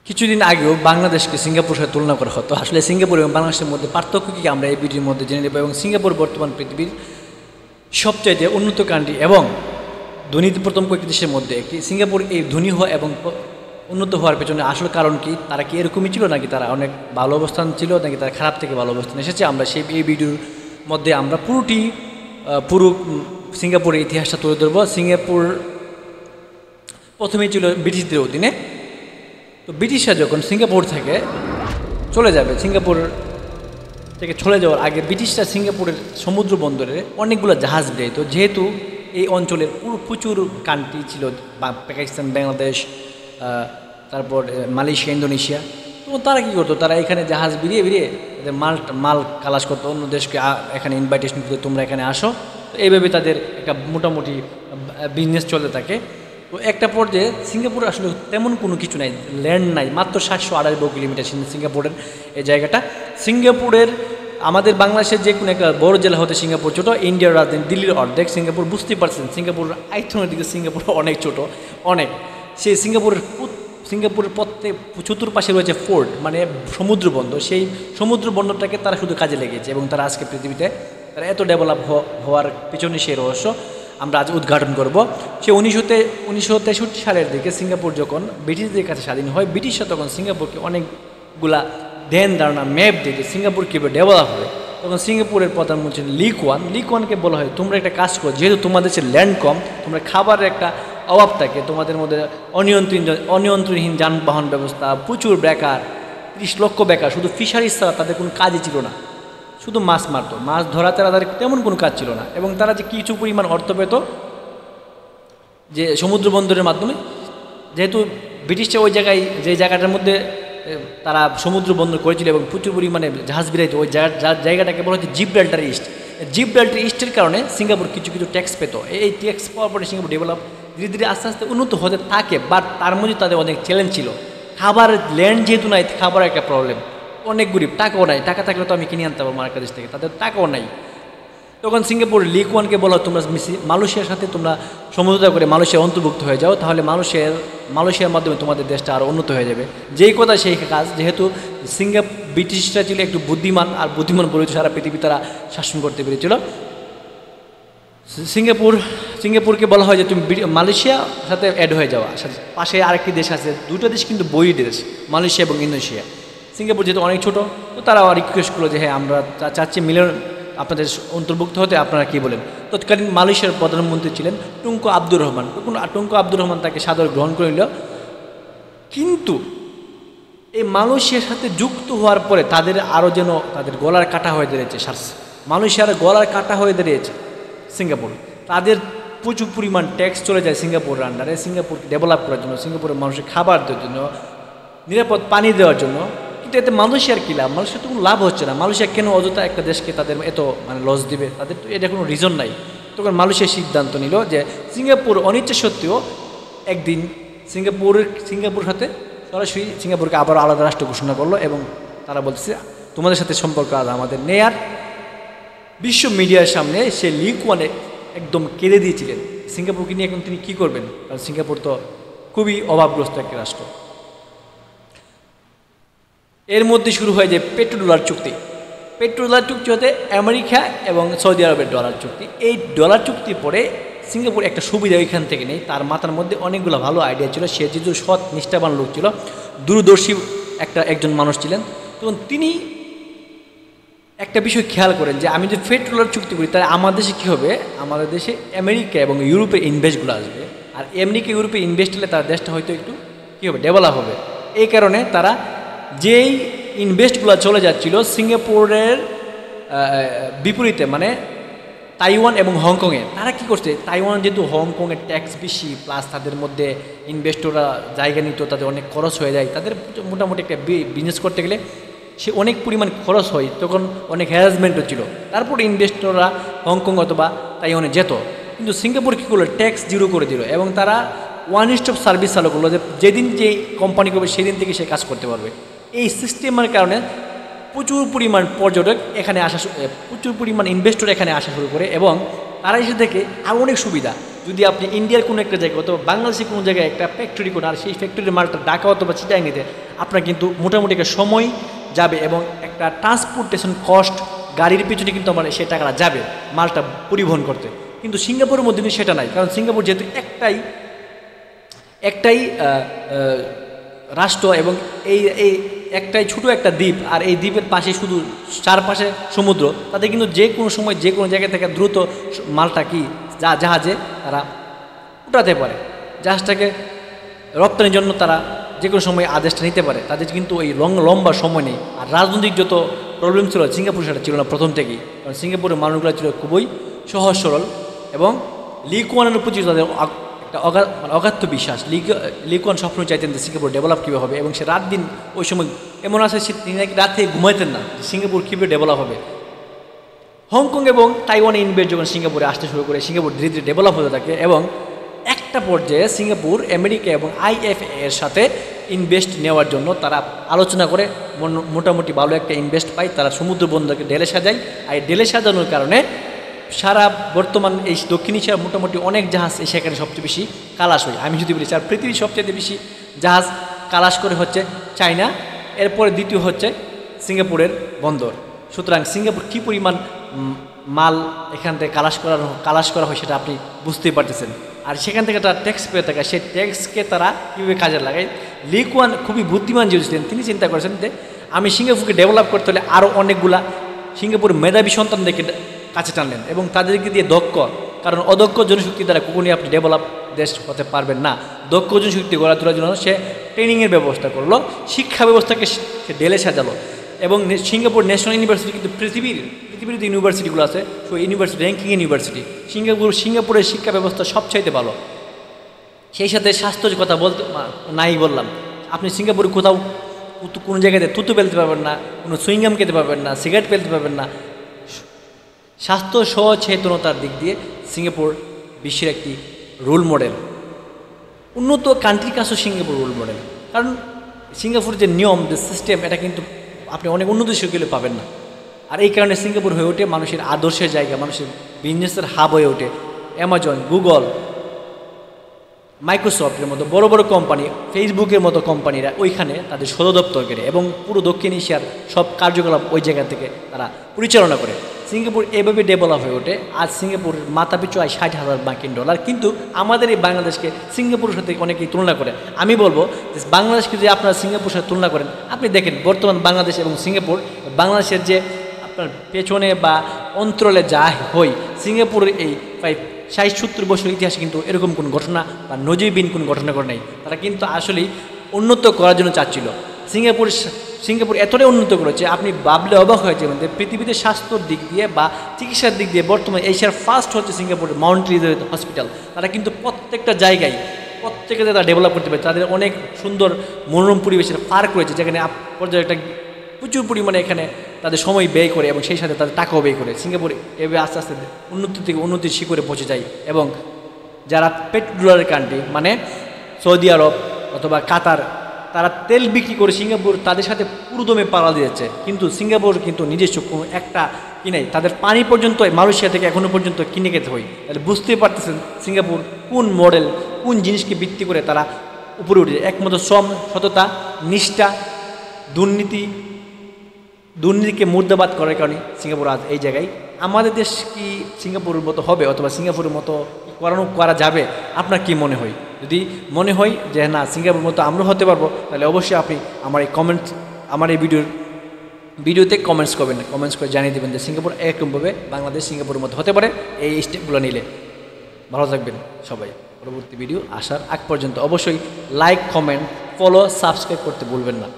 কিছুদিন আগেও বাংলাদেশকে সিঙ্গাপুরের সাথে তুলনা করা হতো। আসলে সিঙ্গাপুর এবং বাংলাদেশের মধ্যে পার্থক্য কী আমরা এই ভিডিওর মধ্যে জেনে নেব, এবং সিঙ্গাপুর বর্তমান পৃথিবীর সবচাইতে উন্নত কান্ট্রি এবং ধনীতে প্রথম কয়েকটি দেশের মধ্যে একটি। সিঙ্গাপুর এই ধনী হওয়া এবং উন্নত হওয়ার পেছনে আসল কারণ কি, তারা কি এরকমই ছিল নাকি তারা অনেক ভালো অবস্থান ছিল নাকি তারা খারাপ থেকে ভালো অবস্থান এসেছে, আমরা এই ভিডিওর মধ্যে আমরা পুরো সিঙ্গাপুরের ইতিহাসটা তুলে ধরবো। সিঙ্গাপুর প্রথমেই ছিল ব্রিটিশদের অধীনে। তো ব্রিটিশরা যখন সিঙ্গাপুর থেকে চলে যাবে, সিঙ্গাপুর থেকে চলে যাওয়ার আগে ব্রিটিশরা সিঙ্গাপুরের সমুদ্র বন্দরে অনেকগুলো জাহাজ বেরোতো, যেহেতু এই অঞ্চলের প্রচুর কান্ট্রি ছিল, পাকিস্তান, বাংলাদেশ, তারপর মালয়েশিয়া, ইন্দোনেশিয়া। তো তারা কী করতো, তারা এখানে জাহাজ বেরিয়ে মাল খালাস করতো অন্য দেশকে, এখানে ইনভাইটেশন করতো তোমরা এখানে আসো। তো এইভাবে তাদের একটা মোটামুটি বিজনেস চলতে থাকে। তো একটা পর্যায়ে সিঙ্গাপুর আসলে তেমন কোনো কিছু নাই, ল্যান্ড নাই, মাত্র 728 কিলোমিটার সিঙ্গাপুরের এই জায়গাটা। সিঙ্গাপুরের আমাদের বাংলাদেশের যে কোনো একটা বড় জেলা হতে সিঙ্গাপুর ছোটো, ইন্ডিয়ার রাজধানী দিল্লির অর্ধেক। সিঙ্গাপুর বুঝতেই পারছেন সিঙ্গাপুর আয়তনের দিকে সিঙ্গাপুর অনেক ছোটো, অনেক। সেই সিঙ্গাপুরের প্রত্যেক চতুর্পাশে রয়েছে ফোর্ট, মানে সমুদ্র বন্দর। সেই সমুদ্র বন্দরটাকে তারা শুধু কাজে লেগেছে এবং তারা আজকে পৃথিবীতে তারা এত ডেভেলপ হওয়ার পিছনে সেই রহস্য আমরা আজ উদ্ঘাটন করব। সে 1963 সালের দিকে সিঙ্গাপুর যখন ব্রিটিশদের কাছে স্বাধীন হয়, ব্রিটিশরা তখন সিঙ্গাপুরকে অনেকগুলা ধ্যান ধারণা ম্যাপ দিয়ে যে সিঙ্গাপুর কীভাবে ডেভেলপ হবে। তখন সিঙ্গাপুরের প্রধানমন্ত্রী লি কুয়ানকে বলা হয়, তোমরা একটা কাজ করো, যেহেতু তোমাদের দেশের ল্যান্ড কম, তোমরা খাবারের একটা অভাব থাকে, তোমাদের মধ্যে অনিয়ন্ত্রণহীন যানবাহন ব্যবস্থা, প্রচুর বেকার, 30 লক্ষ বেকার, শুধু ফিশারিজ ছাড়া তাদের কোনো কাজই ছিল না, শুধু মাছ মারতো, মাছ ধরা ছাড়া তাদের তেমন কোনো কাজ ছিল না। এবং তারা যে কিছু পরিমাণ অর্থ পেত যে সমুদ্র বন্দরের মাধ্যমে, যেহেতু ব্রিটিশরা ওই জায়গায় যে জায়গাটার মধ্যে তারা সমুদ্র বন্দর করেছিল এবং প্রচুর পরিমাণে জাহাজ বেরাইতো, ওই জায়গাটাকে বলা হচ্ছে জিব্রাল্টার ইস্টের কারণে সিঙ্গাপুর কিছু ট্যাক্স পেত। এই ট্যাক্স পাওয়ার পরে সিঙ্গাপুর ডেভেলপ ধীরে ধীরে আস্তে আস্তে উন্নত হতে থাকে। বাট তার মধ্যে তাদের অনেক চ্যালেঞ্জ ছিল। খাবার ল্যান্ড যেহেতু নাই, খাবার একটা প্রবলেম, অনেক গরিব, টাকাও নাই, টাকা থাকলে তো আমি কিনে আনতে পারবো মার্কেট দেশ থেকে, তাদের টাকাও নাই। তখন সিঙ্গাপুর লি কুয়ানকে বলা, তোমরা মালয়েশিয়ার সাথে তোমরা সমঝোতা করে মালয়েশিয়া অন্তর্ভুক্ত হয়ে যাও, তাহলে মালয়েশিয়ার মাধ্যমে তোমাদের দেশটা আরও উন্নত হয়ে যাবে। যেই কথা সেই কাজ। যেহেতু ব্রিটিশরা ছিল একটু বুদ্ধিমান, আর বুদ্ধিমান বলে সারা পৃথিবী তারা শাসন করতে পেরেছিল। সিঙ্গাপুরকে বলা হয় যে তুমি মালয়েশিয়ার সাথে অ্যাড হয়ে যাওয়া, পাশে আরেকটি দেশ আছে, দুটো দেশ কিন্তু বৈরী দেশ, মালয়েশিয়া এবং ইন্দোনেশিয়া। সিঙ্গাপুর যেহেতু অনেক ছোটো, তো তারা রিকোয়েস্ট করলো যে হ্যাঁ আমরা চাচ্ছি আপনাদের অন্তর্ভুক্ত হতে, আপনারা কী বলেন। তৎকালীন মালয়েশিয়ার প্রধানমন্ত্রী ছিলেন টুঙ্কো আব্দুর রহমান। টুঙ্কো আব্দুর রহমান তাকে সাদরে গ্রহণ করে নিল। কিন্তু এই মালয়েশিয়ার সাথে যুক্ত হওয়ার পরে তাদের আরও যেন তাদের গলার কাটা হয়ে দাঁড়িয়েছে, মালয়েশিয়ার গলার কাটা হয়ে দাঁড়িয়েছে সিঙ্গাপুর। তাদের প্রচুর পরিমাণ ট্যাক্স চলে যায় সিঙ্গাপুরের আন্ডারে, সিঙ্গাপুরকে ডেভেলপ করার জন্য, সিঙ্গাপুরের মানুষের খাবার দেওয়ার জন্য, নিরাপদ পানি দেওয়ার জন্য। কিন্তু এতে মালয়েশিয়ার কী লাভ? মালয়েশিয়ার তো কোনো লাভ হচ্ছে না। মালয়েশিয়া কেন অযথা একটা দেশকে তাদের এত লস দিবে? তাদের তো এটা কোনো রিজন নাই। তখন মালয়েশিয়া সিদ্ধান্ত নিল যে সিঙ্গাপুর অনিচ্ছা সত্ত্বেও একদিন সিঙ্গাপুর সাথে সরাসরি সিঙ্গাপুরকে আবার আলাদা রাষ্ট্র ঘোষণা করলো এবং তারা বলছে তোমাদের সাথে সম্পর্ক আলাদা আমাদের নেই। আর বিশ্ব মিডিয়ার সামনে সে লি কুয়ানে একদম কেঁদে দিয়েছিলেন। সিঙ্গাপুরকে নিয়ে এখন তিনি কী করবেন? কারণ সিঙ্গাপুর তো খুবই অভাবগ্রস্ত একটা রাষ্ট্র। এর মধ্যে শুরু হয় যে পেট্রোডলার চুক্তি হতে আমেরিকা এবং সৌদি আরবের ডলার চুক্তি। এই ডলার চুক্তির পরে সিঙ্গাপুর একটা সুবিধা ওইখান থেকে নেই, তার মাথার মধ্যে অনেকগুলো ভালো আইডিয়া ছিল। সে যেহেতু সৎ নিষ্ঠাবান লোক ছিল, দূরদর্শী একজন মানুষ ছিলেন, তখন তিনি একটা বিষয় খেয়াল করেন যে আমি যদি পেট্রোলার চুক্তি করি তাহলে আমার দেশে কী হবে, আমাদের দেশে আমেরিকা এবং ইউরোপের ইনভেস্টগুলো আসবে, আর আমেরিকা ইউরোপে ইনভেস্ট হলে তার দেশটা হয়তো একটু কী হবে, ডেভেলপ হবে। এই কারণে তারা যেই ইনভেস্টগুলো চলে যাচ্ছিল সিঙ্গাপুরের বিপরীতে, মানে তাইওয়ান এবং হংকংয়ে, তারা কী করছে, তাইওয়ান যেহেতু হংকংয়ের ট্যাক্স বেশি, প্লাস তাদের মধ্যে ইনভেস্টররা জায়গা নিত, তাদের অনেক খরচ হয়ে যায়, তাদের মোটামুটি একটা বিজনেস করতে গেলে সে অনেক পরিমাণ খরচ হয়, তখন অনেক হ্যারাসমেন্টও ছিল। তারপরে ইনভেস্টররা হংকং অথবা তাইওয়ানে যেত। কিন্তু সিঙ্গাপুর কী করলো, ট্যাক্স জিরো করে দিল এবং তারা ওয়ান স্টপ সার্ভিস চালু করলো, যে যেদিন যে কোম্পানি করবে সেদিন থেকে সে কাজ করতে পারবে। এই সিস্টেমের কারণে প্রচুর পরিমাণ পর্যটক এখানে প্রচুর পরিমাণ ইনভেস্টর এখানে আসা শুরু করে এবং তারা এসে থেকে আরও অনেক সুবিধা। যদি আপনি ইন্ডিয়ার কোনো একটা জায়গায় অথবা বাংলাদেশের কোনো জায়গায় একটা ফ্যাক্টরি করেন আর সেই ফ্যাক্টরির মালটা ঢাকা অথবা চিটাগাং নিতে আপনার কিন্তু মোটামুটি একটা সময় যাবে এবং একটা ট্রান্সপোর্টেশন কস্ট গাড়ির পিছনে কিন্তু আমার সেই টাকাটা যাবে মালটা পরিবহন করতে। কিন্তু সিঙ্গাপুরের মধ্যে কিন্তু সেটা নাই, কারণ সিঙ্গাপুর যেহেতু একটাই রাষ্ট্র এবং এই একটাই ছোটো একটা দ্বীপ, আর এই দ্বীপের পাশে শুধু চারপাশে সমুদ্র, তাতে কিন্তু যে কোনো সময় যে কোনো জায়গা থেকে দ্রুত মালটা কি জাহাজে তারা উঠাতে পারে, জাহাজটাকে রপ্তানির জন্য তারা যে কোনো সময় আদেশটা নিতে পারে। তাদের কিন্তু ওই লম্বা সময় নেই। আর রাজনৈতিক যত প্রবলেম ছিল সিঙ্গাপুর সেটা ছিল না প্রথম থেকেই, কারণ সিঙ্গাপুরের মানুষগুলো ছিল খুবই সহজ সরল এবং লি কুয়ানের প্রতি তাদের একটা অগাধ বিশ্বাস। লি কুয়ান সবসময় চাইতেন যে সিঙ্গাপুর ডেভেলপ কীভাবে হবে, এবং সে রাত দিন ওই সময় এমন আছে তিনি নাকি রাতে ঘুমাইতেন না সিঙ্গাপুর কীভাবে ডেভেলপ হবে। হংকং এবং তাইওয়ানে ইনভেস্ট যখন সিঙ্গাপুরে আসতে শুরু করে সিঙ্গাপুর ধীরে ধীরে ডেভেলপ হতে থাকে এবং একটা পর্যায়ে সিঙ্গাপুর আমেরিকা এবং IFA এর সাথে ইনভেস্ট নেওয়ার জন্য তারা আলোচনা করে মোটামুটি ভালো একটা ইনভেস্ট পায়। তারা সমুদ্র বন্দরকে ঢেলে সাজায়, আর এই ঢেলে সাজানোর কারণে সারা বর্তমান এই দক্ষিণ এশিয়ার মোটামুটি অনেক জাহাজ সেখানে সবচেয়ে বেশি কালাস হয়। আমি যদি বলি আর পৃথিবীর সবচেয়ে বেশি জাহাজ কালাস করে হচ্ছে চায়না, এরপরে দ্বিতীয় হচ্ছে সিঙ্গাপুরের বন্দর। সুতরাং সিঙ্গাপুর কী পরিমাণ মাল এখান থেকে কালাস করা হয় সেটা আপনি বুঝতেই পারতেছেন। আর সেখান থেকে তারা ট্যাক্স পেয়ে থাকে, সেই ট্যাক্সকে তারা কীভাবে কাজে লাগায়। লি কুয়ান খুবই বুদ্ধিমান যে ছিলেন, তিনি চিন্তা করেছেন যে আমি সিঙ্গাপুরকে ডেভেলপ করতে হলে আরও অনেকগুলা সিঙ্গাপুর মেধাবী সন্তানদেরকে কাছে টানলেন এবং তাদেরকে দিয়ে কারণ অদক্ষ জনশক্তি দ্বারা কখনই আপনি ডেভেলপ দেশ হতে পারবেন না। দক্ষ জনশক্তি গড়ে তোলার জন্য সে ট্রেনিংয়ের ব্যবস্থা করলো, শিক্ষা ব্যবস্থাকে সে ঢেলে সাজালো এবং সিঙ্গাপুর ন্যাশনাল ইউনিভার্সিটি কিন্তু পৃথিবীর যে ইউনিভার্সিটিগুলো আছে সেই ইউনিভার্সিটি র্যাঙ্কিং ইউনিভার্সিটি সিঙ্গাপুরের শিক্ষা ব্যবস্থা সবচাইতে ভালো। সেই সাথে স্বাস্থ্যের কথা বলতে নাই বললাম, আপনি সিঙ্গাপুরে কোথাও কোনো জায়গাতে থুতু ফেলতে পারবেন না, কোনো সুইংগাম খেতে পারবেন না, সিগারেট ফেলতে পারবেন না। স্বাস্থ্য সচেতনতার দিক দিয়ে সিঙ্গাপুর বিশ্বের একটি রোল মডেল। উন্নত কান্ট্রির কাছেও সিঙ্গাপুর রোল মডেল, কারণ সিঙ্গাপুরের যে নিয়ম যে সিস্টেম এটা কিন্তু আপনি অনেক উন্নত দেশে গেলে পাবেন না। আর এই কারণে সিঙ্গাপুর হয়ে ওঠে মানুষের আদর্শের জায়গা, মানুষের বিজনেসের হাব হয়ে ওঠে। অ্যামাজন, গুগল, মাইক্রোসফটের মতো বড় বড় কোম্পানি, ফেসবুকের মতো কোম্পানিরা ওইখানে তাদের সদর দপ্তর করে এবং পুরো দক্ষিণ এশিয়ার সব কার্যকলাপ ওই জায়গা থেকে তারা পরিচালনা করে। সিঙ্গাপুর এভাবে ডেভেলপ হয়ে ওঠে। আজ সিঙ্গাপুরের মাথাপিছু আয় $60,000 মার্কিন, কিন্তু আমাদের এই বাংলাদেশকে সিঙ্গাপুরের সাথে অনেকেই তুলনা করে। আমি বলবো যে বাংলাদেশকে যদি আপনারা সিঙ্গাপুরের সাথে তুলনা করেন, আপনি দেখেন বর্তমান বাংলাদেশ এবং সিঙ্গাপুর, বাংলাদেশের যে আপনার পেছনে বা অঞ্চলে যা হই, সিঙ্গাপুরের এই প্রায় 60-70 বছর ইতিহাসে কিন্তু এরকম কোনো ঘটনা বা নজিরবিহীন কোনো ঘটনা করে নাই। তারা কিন্তু আসলেই উন্নত করার জন্য চাচ্ছিল। সিঙ্গাপুর এতটাই উন্নত করেছে আপনি ভাবলে অবাক হয়ে যাবেন যে পৃথিবীতে স্বাস্থ্যর দিক দিয়ে বা চিকিৎসার দিক দিয়ে বর্তমানে এশিয়ার ফার্স্ট হচ্ছে সিঙ্গাপুরের মাউন্ট এলিজাবেথ হসপিটাল। তারা কিন্তু প্রত্যেকটা জায়গায় প্রত্যেকে তারা ডেভেলপ করতে পারে। তাদের অনেক সুন্দর মনোরম পরিবেশের পার্ক রয়েছে, যেখানে পর্যায়টা প্রচুর পরিমাণে এখানে তাদের সময় ব্যয় করে এবং সেই সাথে তাদের টাকাও ব্যয় করে। সিঙ্গাপুর এভাবে আস্তে আস্তে উন্নতি থেকে উন্নতির শিখরে পৌঁছে যায় এবং যারা পেট্রোলের কান্ট্রি মানে সৌদি আরব অথবা কাতার, তারা তেল বিক্রি করে সিঙ্গাপুর তাদের সাথে পুরোদমে পাড়া দিয়েছে। কিন্তু সিঙ্গাপুর কিন্তু নিজস্ব কোনো একটা কিনে, তাদের পানি পর্যন্ত মালয়েশিয়া থেকে এখনও পর্যন্ত কিনে খেতে হয়। তাহলে বুঝতেই পারতেছেন সিঙ্গাপুর কোন মডেল, কোন জিনিসকে ভিত্তি করে তারা উপরে উঠেছে। একমাত্র শ্রম, সততা, নিষ্ঠা, দুর্নীতিকে মুর্দাবাদ করার কারণে সিঙ্গাপুর আজ এই জায়গায়। আমাদের দেশ কি সিঙ্গাপুরের মতো হবে অথবা সিঙ্গাপুরের মতো করা যাবে? আপনার কি মনে হয়? যদি মনে হয় যে না সিঙ্গাপুরের মতো আমরা হতে পারবো, তাহলে অবশ্যই আপনি আমার এই ভিডিওতে কমেন্টস করবেন, কমেন্টস করে জানিয়ে দেবেন যে সিঙ্গাপুর এরকমভাবে বাংলাদেশ সিঙ্গাপুরের মতো হতে পারে এই স্টেপগুলো নিলে। ভালো থাকবেন সবাই। পরবর্তী ভিডিও আসার আগ পর্যন্ত অবশ্যই লাইক, কমেন্ট, ফলো, সাবস্ক্রাইব করতে ভুলবেন না।